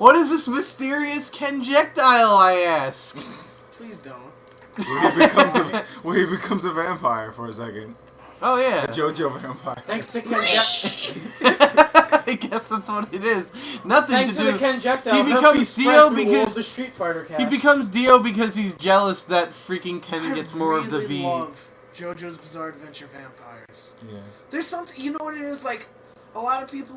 What is this mysterious Kenjectile, I ask? Please don't. Where he becomes a vampire for a second. Oh, yeah. A JoJo vampire. Thanks to Kenjectile. I guess that's what it is. Nothing Thanks to to do. the Kenjectile, He becomes Dio because the Street Fighter cast. he becomes Dio because he's jealous that freaking Ken gets more of the V. I love JoJo's Bizarre Adventure Vampires. Yeah. There's something, you know what it is, like, a lot of people,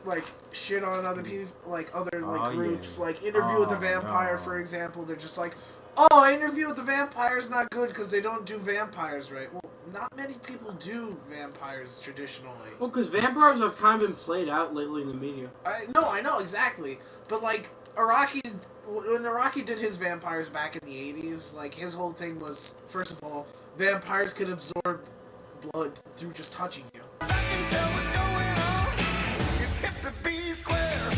like, shit on other people, like, other, like, groups, like, Interview with the Vampire, for example, they're just like, oh, Interview with the Vampire's not good because they don't do vampires right. Well, not many people do vampires traditionally. Well, because vampires have kind of been played out lately in the media. I know, exactly. But, like, when Araki did his vampires back in the 80s, like, his whole thing was, first of all, vampires could absorb blood through just touching you. I can tell what's going on. It's hip to be square.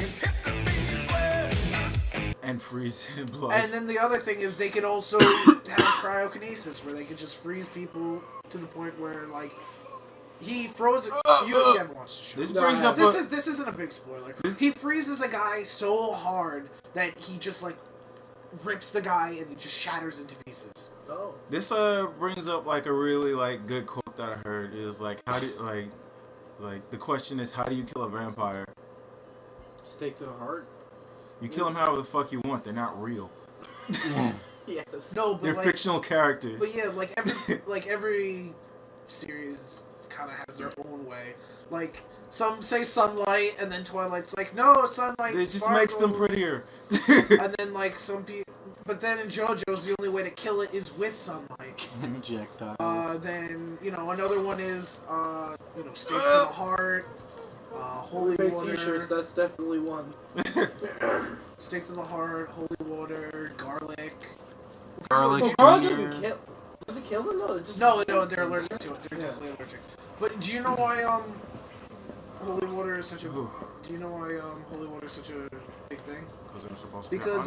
It's hip to be square. And freeze in blood. And then the other thing is they could also have cryokinesis, where they could just freeze people to the point where, like, he froze it. You never watched the show. This brings up This isn't a big spoiler. He freezes a guy so hard that he just, like, rips the guy and he just shatters into pieces. Oh. This brings up like a really like good quote that I heard is like how do like the question is how do you kill a vampire? Stake to the heart. You kill them however the fuck you want. They're not real. Yes. No, but They're like, fictional characters. But yeah, like every series kind of has their own way. Like some say sunlight, and then Twilight's like, no, sunlight. It just sparkles. makes them prettier. And then like some people, but then in JoJo's the only way to kill it is with sunlight. Kenjectiles. Then another one is stake to the heart, holy Make water. T-shirts. That's definitely one. Stake to the heart, holy water, garlic. Garlic. Well, garlic doesn't kill. Does it kill them? No, it just No, they're allergic to it. They're definitely allergic. But do you know why holy water is such a? Do you know why holy water is such a big thing? Because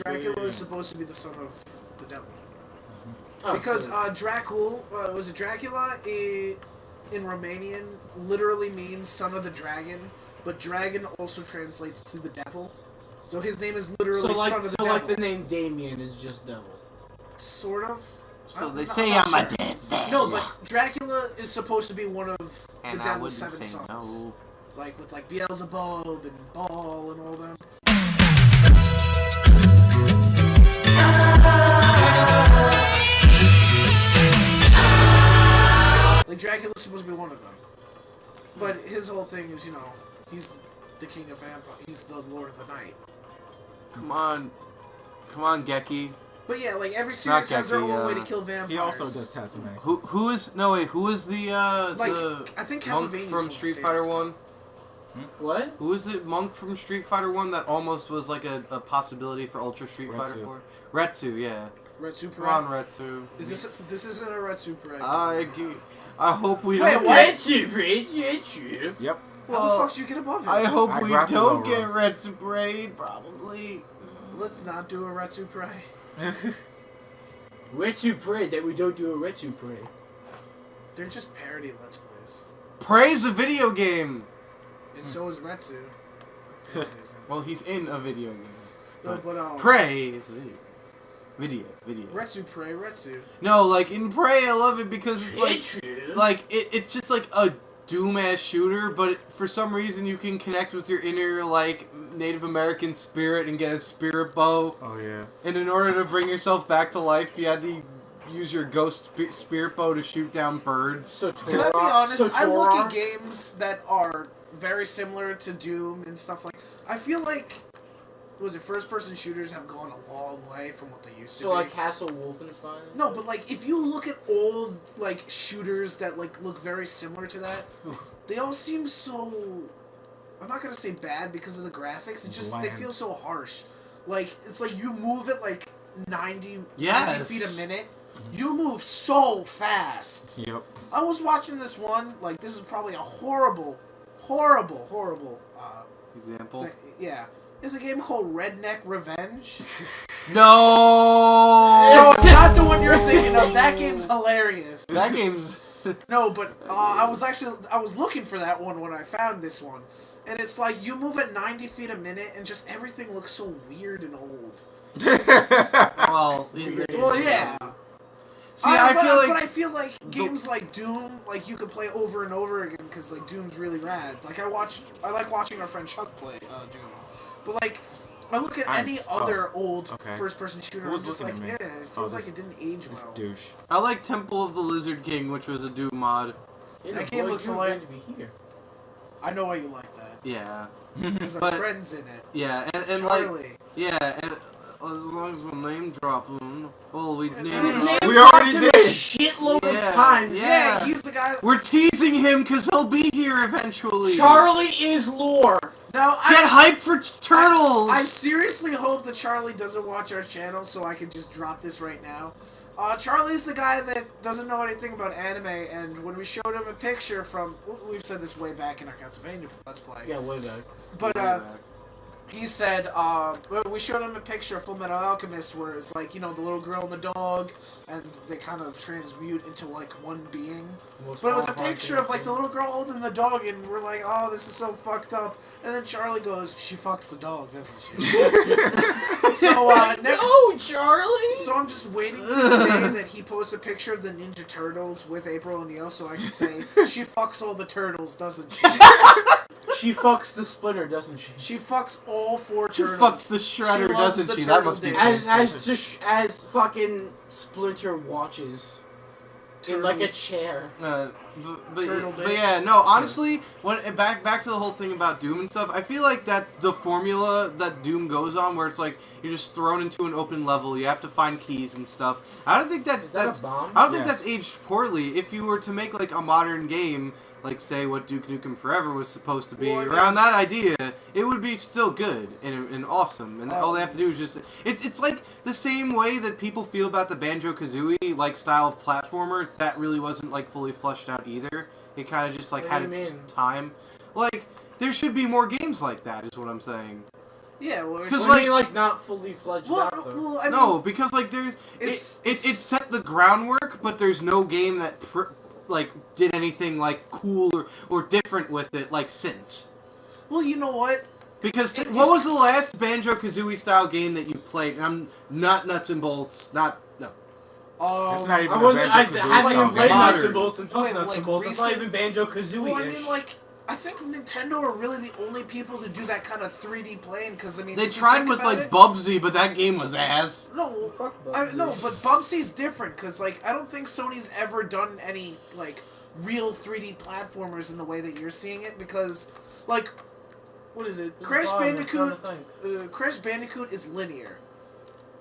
Dracula is supposed to be the son of the devil. Oh, Because so- Dracula was it Dracula in Romanian literally means son of the dragon, but dragon also translates to the devil. So his name is literally son of the devil. like the name Damien is just devil. Sort of. So they I'm say not I'm sure. a devil. No, but Dracula is supposed to be one of And the I devil's wouldn't 7 say sons. no. Like with like Beelzebub and Baal and all them. Like Dracula's supposed to be one of them. But his whole thing is, he's the king of vampires. He's the lord of the night. Come on, Geki. But yeah, like every series has their own way to kill vampires. He also does Tatsume. Who is the Like, the I think monk Castlevania's one from of Street the Fighter favorites. 1? What? Who is the monk from Street Fighter 1 that almost was like a possibility for Ultra Street Fighter 4? Retsu, yeah. Retsu Come on, Parade. Retsu. This isn't a Retsu Parade. I hope we Wait, don't what? Yep. How the fuck did you get above it? I hope I we grappled don't over get him. Retsu Parade, probably. Let's not do a Retsu Parade. Retsu parade that we don't do a Retsu parade. They're just parody Let's Plays. Praise a video game! And so is Retsu. No, it isn't. Well, he's in a video game. No, but Prey is a video. Video. Retsu Parade, Retsu. No, like in Prey, I love it because it's like it's just like a doom-ass shooter, but for some reason you can connect with your inner like Native American spirit and get a spirit bow. Oh yeah. And in order to bring yourself back to life, you had to use your ghost spirit bow to shoot down birds. So Can I be honest? I look at games that are very similar to Doom and stuff like. I feel like, first-person shooters have gone a long way from what they used to be. So like Castle Wolfenstein? No, but like if you look at all like shooters that like look very similar to that, they all seem so. I'm not gonna say bad because of the graphics. It just they feel so harsh. Like it's like you move at like 90 feet a minute. You move so fast. Yep. I was watching this one. Like this is probably a horrible. Example. Yeah. There's a game called Redneck Revenge. No, it's not the one you're thinking of. That game's hilarious. That game's No, but I was looking for that one when I found this one, And it's like, you move at 90 feet a minute, and just everything looks so weird and old. Well, Well, yeah. See, I But I feel like games like Doom, like, you could play over and over again, because, like, Doom's really rad. Like, I like watching our friend Chuck play Doom. But, like, I look at any other old first-person shooter, I'm just like, it feels like it didn't age well. Douche. I like Temple of the Lizard King, which was a Doom mod. That game looks like... to be here. I know why you like that. Yeah. Because our friend's in it. Yeah, and Charlie. like... Yeah, and as long as we name drop him... Well, we name We already did. A shitload of times. Yeah, he's the guy... We're teasing him because he'll be here eventually. Charlie is lore. Now, Get hyped for Turtles! I seriously hope that Charlie doesn't watch our channel so I can just drop this right now. Charlie's the guy that doesn't know anything about anime, and when we showed him a picture from... We've said this way back in our Castlevania Let's Play. Yeah, way back. But, he said, we showed him a picture of Full Metal Alchemist where it's like, you know, the little girl and the dog, and they kind of transmute into, like, one being. But it was a picture of, like, the little girl holding the dog, and we're like, oh, this is so fucked up. And then Charlie goes, she fucks the dog, doesn't she? So, next... Oh, Charlie! So I'm just waiting for the day that he posts a picture of the Ninja Turtles with April O'Neil so I can say, she fucks all the turtles, doesn't she? She fucks the Splinter, doesn't she? She fucks all 4 She turtles. fucks the Shredder, loves doesn't the she? That turtle must be... dick. As fucking Splinter watches. In like a chair. But Turtle yeah, no, honestly, when back to the whole thing about Doom and stuff, I feel like that the formula that Doom goes on, where it's like you're just thrown into an open level, you have to find keys and stuff. I don't think that's a bomb? I don't think that's aged poorly. If you were to make like a modern game, like say what Duke Nukem Forever was supposed to be, around that idea, it would be still good and awesome. And all they have to do is just it's like the same way that people feel about the Banjo-Kazooie like style of platformer that really wasn't like fully fleshed out either. It kind of just like had its time. Like there should be more games like that, is what I'm saying. Yeah, well, because like not fully fledged out though. Well, I mean, no, because like there's it set the groundwork, but there's no game that like did anything like cool or different with it like since. Well, you know what? Because what was the last Banjo-Kazooie style game that you played? And I'm not nuts and bolts, no. It's not even I haven't even played game. nuts and bolts and fuck Wait, nuts like and bolts. It's not recent- even Banjo-Kazooie. Well, I mean, like, I think Nintendo are really the only people to do that kind of 3D playing, because, I mean... They tried with, like, Bubsy, but that game was ass. No, Fuck no, Bubsy. but Bubsy's different, because, like, I don't think Sony's ever done any, like, real 3D platformers in the way that you're seeing it, because, like, what is it? Crash Bandicoot is linear.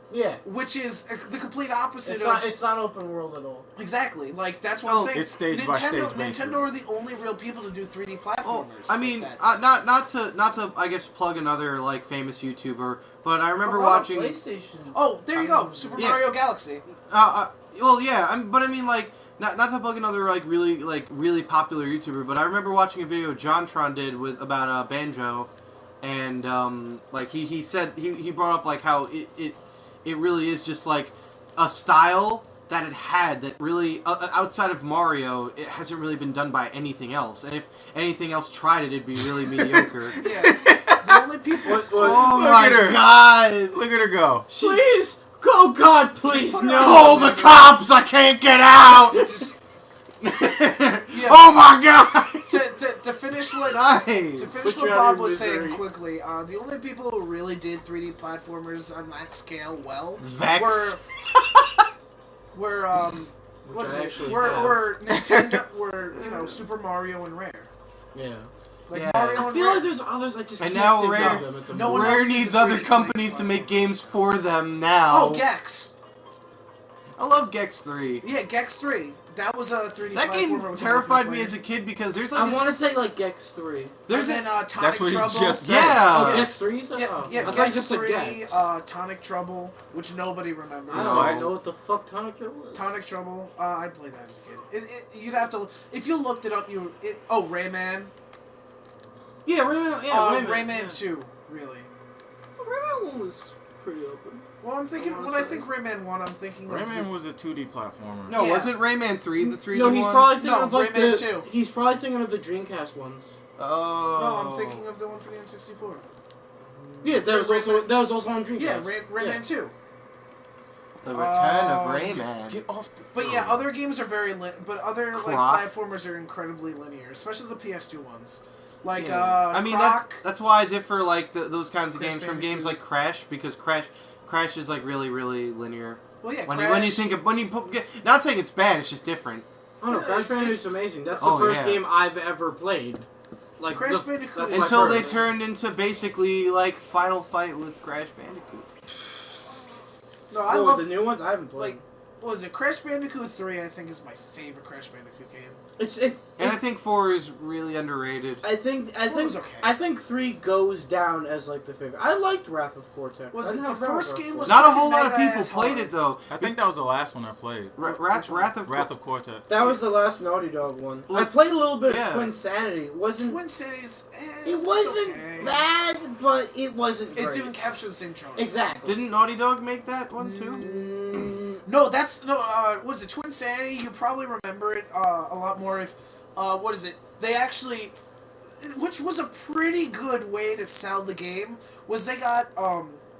Yeah. Which is the complete opposite It's not open world at all. Exactly. Like, that's what I'm saying. It's stage by stage basis. Nintendo are the only real people to do 3D platformers. Oh, I mean, not to I guess plug another like famous YouTuber, but I remember watching. PlayStation. Oh, there you go, Super Mario Galaxy. Well, yeah, but I mean like not to plug another like really popular YouTuber, but I remember watching a video JonTron did about Banjo, and like he said he brought up like how it really is just like a style that it had that really outside of Mario, it hasn't really been done by anything else. And if anything else tried it, it'd be really mediocre. Yeah, the only people. Oh my god! Look at her go. Please, oh God, please no! Call the cops! I can't get out. Oh my god! To finish what Nice. Bob was saying quickly, the only people who really did 3D platformers on that scale well Vex. were Nintendo, were Super Mario and Rare. Yeah. Like Yeah. Mario I and feel Rare. like there's others I just And can't now think Rare- of them at the No moment. one else Rare did needs the other 3D companies to platform. make games for them now. Oh, Gex. I love Gex 3. Yeah, Gex 3. That was a 3D That platformer. game with terrified a me as a kid because there's like I this... want to say like Gex 3. There's and then a... Tonic That's what he Trouble. just said. Yeah. Oh, Gex 3 you said? Yeah, Oh. yeah, I thought you Gex just said 3, Gex. Tonic Trouble, which nobody remembers. I No, I- don't know what the fuck Tonic Trouble is. Tonic Trouble, I played that as a kid. You'd have to, if you looked it up, Rayman. Yeah, Rayman. Yeah, Rayman yeah. 2, really. Rayman 1 was pretty open. Well, I'm thinking, when I think Rayman 1, I'm thinking Rayman was a 2D platformer. No, Yeah. wasn't Rayman 3 the 3D No, he's one? probably thinking No, of like Rayman the. 2. He's probably thinking of the Dreamcast ones. Oh. No, I'm thinking of the one for the N64. Yeah, that was also on Dreamcast. Yeah, Rayman 2. The Return of Rayman. Get off the... But yeah, other games are very but other like Croc. platformers are incredibly linear, especially the PS2 ones. Like I mean, Croc. that's why I differ like those kinds of Crash games from Bandicoot. games like Crash, because Crash is like really linear. Well, yeah, When Crash. you think of not saying it's bad, it's just different. Oh no, Yeah, Crash it's- Bandicoo's amazing. That's the first game I've ever played. Like Crash Bandicoot that's is- my Until they first. turned into basically like Final Fight with Crash Bandicoot. No, I What, love the new ones I haven't played. like. What was it? Crash Bandicoot 3, I think, is my favorite Crash Bandicoot game. And I think 4 is really underrated. I think was okay. I think 3 goes down as like the favorite. I liked Wrath of Cortex. Was I it didn't the have Wrath first of game Cortex. was Not a fucking whole lot of mega people ass played hard. it though. I think that was the last one I played. Wrath Wrath of Cortex. That was the last Naughty Dog one. I Like, played a little bit yeah. of Twin Sanity. It wasn't Twin Cities. it wasn't okay. bad, but it wasn't It great. didn't capture the same charm. Exactly. Didn't Naughty Dog make that one too? No, that's no. What is it? Twin Sanity. You probably remember it a lot more if. What is it? They actually, which was a pretty good way to sell the game. Was they got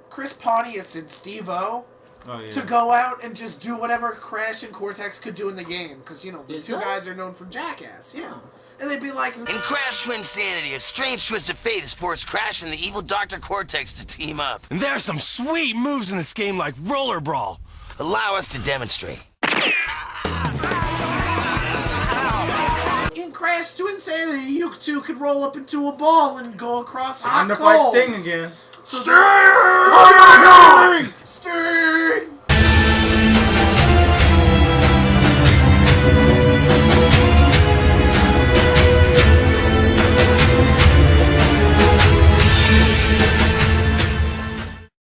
Chris Pontius and Steve-O Oh, yeah. to go out and just do whatever Crash and Cortex could do in the game, because you know the Did two they? guys are known from Jackass. Yeah, and they'd be like, In Crash Twin Sanity, a strange twist of fate has forced Crash and the evil Dr. Cortex to team up. And there are some sweet moves in this game like Roller Brawl. Allow us to demonstrate. in Crash Twin Sanity, you two could roll up into a ball and go across hot Time to fight coals. Sting again. So Sting! Sting!